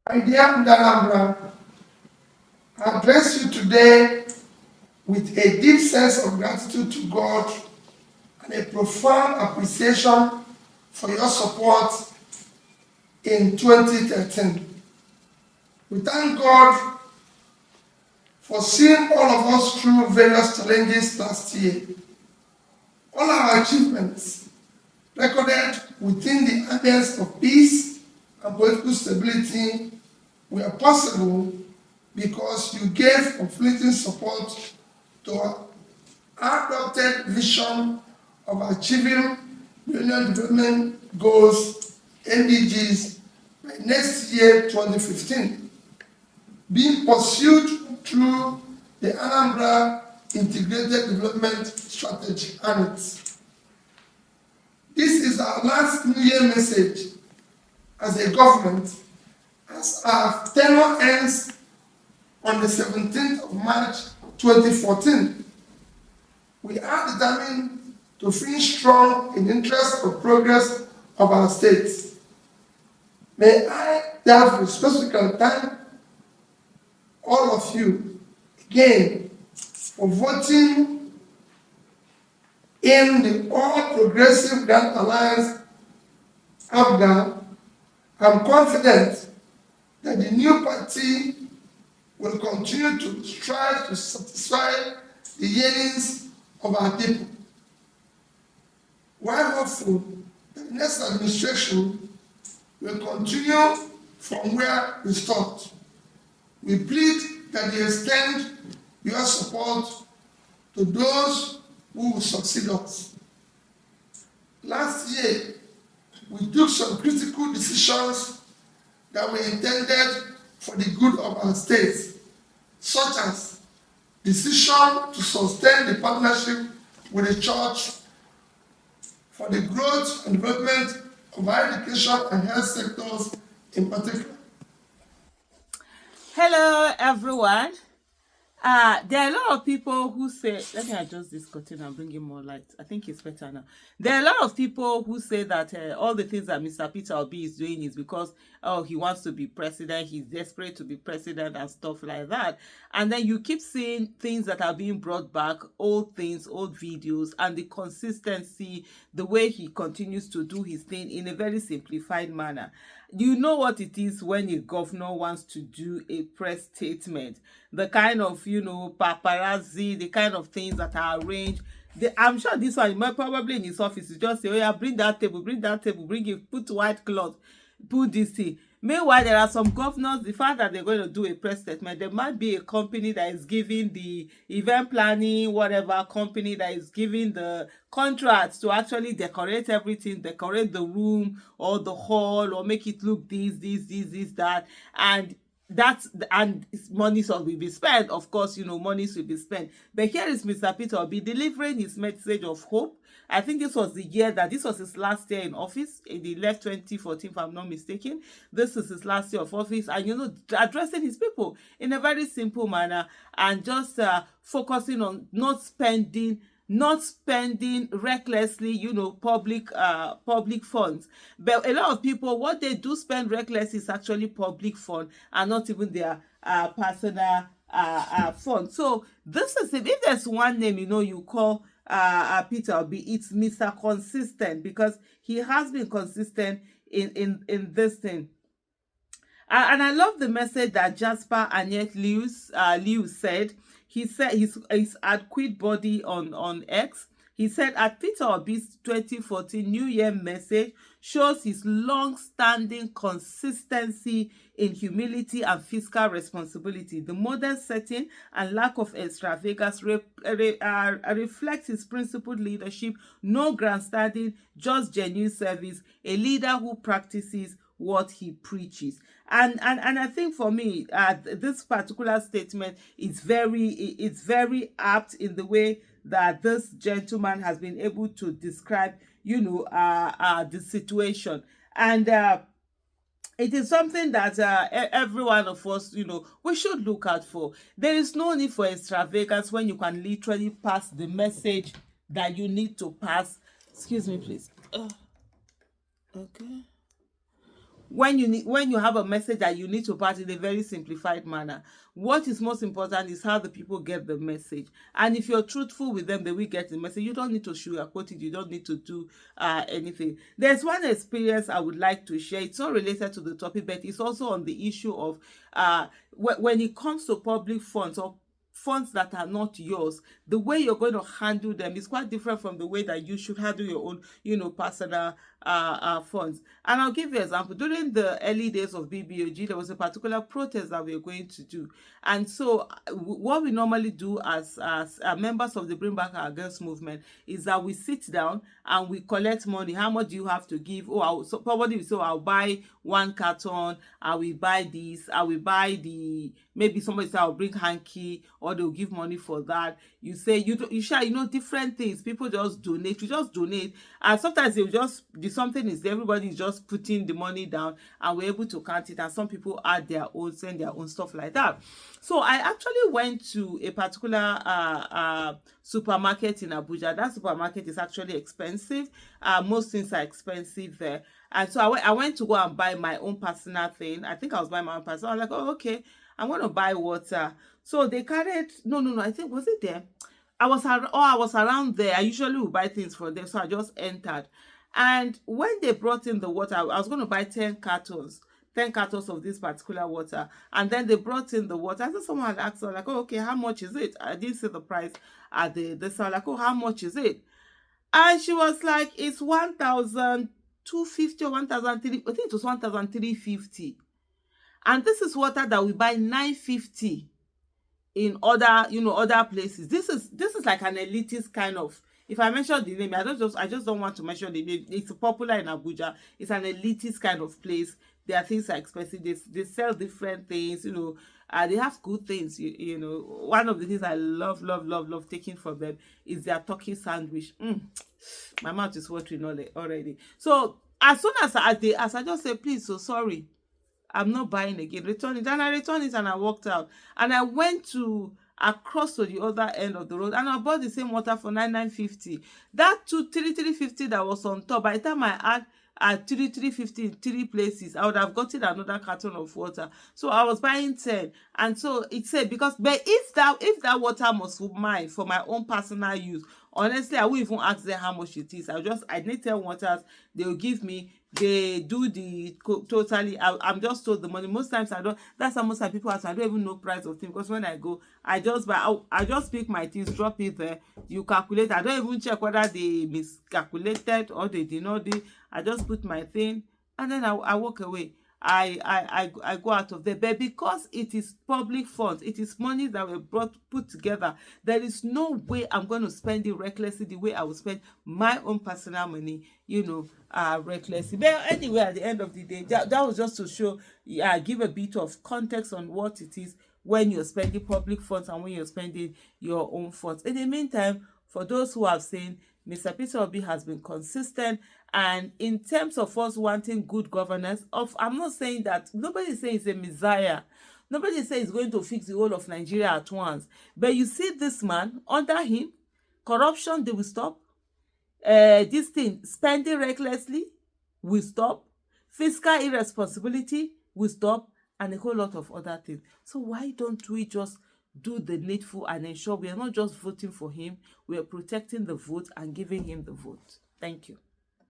My dear Anambra, I address you today with a deep sense of gratitude to God and a profound appreciation for your support in 2013. We thank God for seeing all of us through various challenges last year. All our achievements recorded within the ambience of peace and political stability were possible because you gave unflinching support to our adopted vision of achieving Millennium Development Goals (MDGs) by next year, 2015, being pursued through the Anambra Integrated Development Strategy (ANIT). This is our last New Year message as a government, as our tenure ends on the 17th of March 2014. We are determined to finish strong in the interest of progress of our state. May I therefore specifically thank all of you again for voting in the All Progressive Grand Alliance (APGA. I'm confident that the new party will continue to strive to satisfy the yearnings of our people, while hopeful that the next administration will continue from where we stopped. We plead that you extend your support to those who will succeed us. Last year, we took some critical decisions that were intended for the good of our state, such as decision to sustain the partnership with the church for the growth and development of our education and health sectors in particular. Hello, everyone. There are a lot of people who say, let me adjust this curtain and bring in more light. I think it's better now. There are a lot of people who say that all the things that Mr. Peter Obi is doing is because, oh, he wants to be president, he's desperate to be president and stuff like that. And then you keep seeing things that are being brought back, old things, old videos, and the consistency, the way he continues to do his thing in a very simplified manner. You know what it is when a governor wants to do a press statement, the kind of, paparazzi, the kind of things that are arranged. I'm sure this one probably in his office is just say, oh yeah, bring that table, bring it, put white cloth, put this thing. Meanwhile, there are some governors, the fact that they're going to do a press statement, there might be a company that is giving the event planning, whatever company that is giving the contracts to actually decorate everything, decorate the room or the hall, or make it look this, that. And monies will be spent. Of course, monies will be spent. But here is Mr. Peter Obi delivering his message of hope. I think this was the year that this was his last year in office. He left 2014, if I'm not mistaken. This is his last year of office, and addressing his people in a very simple manner, and just focusing on not spending recklessly, public funds. But a lot of people, what they do spend recklessly is actually public fund, and not even their personal fund. So this is it. If there's one name you call Peter Obi, it's Mr. Consistent, because he has been consistent in this thing. And I love the message that Jasper Annette Lewis said. He said he's at Quit Body on X. He said at Peter Obi's 2014 New Year message shows his long-standing consistency in humility and fiscal responsibility. The modern setting and lack of extravagance reflects his principled leadership, no grandstanding, just genuine service, a leader who practices what he preaches. And I think for me, this particular statement is very apt in the way that this gentleman has been able to describe the situation. And it is something that every one of us, we should look out for. There is no need for extravagance when you can literally pass the message that you need to pass. Excuse me, please. Okay. when you have a message that you need to pass in a very simplified manner, what is most important is how the people get the message. And if you're truthful with them, they will get the message. You don't need to sugarcoat it. You don't need to do anything. There's one experience I would like to share. It's not related to the topic, but it's also on the issue of when it comes to public funds or funds that are not yours, the way you're going to handle them is quite different from the way that you should handle your own, personal funds. And I'll give you an example. During the early days of BBOG, there was a particular protest that we were going to do. And so what we normally do as members of the Bring Back Our Girls movement is that we sit down and we collect money. How much do you have to give? So probably so I'll buy 1 carton, I will buy this, I will buy maybe somebody say I'll bring hanky, or they'll give money for that. You say you share, different things. People just donate. You just donate, and sometimes they'll just something is everybody is just putting the money down, and we're able to count it. And some people add their own, send their own stuff like that. So I actually went to a particular supermarket in Abuja. That supermarket is actually expensive. Most things are expensive there. And so I went to go and buy my own personal thing. I think I was buying my own personal. I was like, oh, okay, I'm going to buy water. So they carried, no, I think, was it there? I was around there. I usually would buy things from them. So I just entered. And when they brought in the water, I was going to buy 10 cartons of this particular water. And then they brought in the water. I said someone had asked her, like, oh, okay, how much is it? I didn't see the price at the store. Like, oh, how much is it? And she was like, it's 1,250 or 1,300. I think it was 1,350. And this is water that we buy 950 in other places. This is like an elitist kind of. If I mention the name, I just don't want to mention the name. It's popular in Abuja. It's an elitist kind of place. Their things are expensive. They sell different things. They have good things. One of the things I love taking from them is their turkey sandwich. My mouth is watering already. So as soon as I just say, please, so sorry, I'm not buying again, return it. And I returned it and I walked out. And I went across to the other end of the road and I bought the same water for 9,950. That 3,350 that was on top, by the time I add 3,350 in 3 places, I would have gotten another carton of water. So I was buying 10. And so it said, but if that water was for my own personal use, honestly, I won't even ask them how much it is. I need 10 waters. They'll give me. They do the totally. I'm just told the money. Most times I don't. That's how most people ask. I don't even know price of things because when I go, I just buy. I just pick my things, drop it there. You calculate. I don't even check whether they miscalculated or they did not do. I just put my thing and then I walk away. I go out of there. But because it is public funds, it is money that were put together, there is no way I'm going to spend it recklessly the way I would spend my own personal money, recklessly. But anyway, at the end of the day, that was just to show, give a bit of context on what it is when you're spending public funds and when you're spending your own funds. In the meantime, for those who have seen, Mr. Peter Obi has been consistent, and in terms of us wanting good governance, I'm not saying that nobody is saying he's a messiah. Nobody says he's going to fix the whole of Nigeria at once. But you see this man, under him, corruption, they will stop. This thing, spending recklessly, will stop. Fiscal irresponsibility will stop, and a whole lot of other things. So why don't we just do the needful and ensure we are not just voting for him, we are protecting the vote and giving him the vote? Thank you.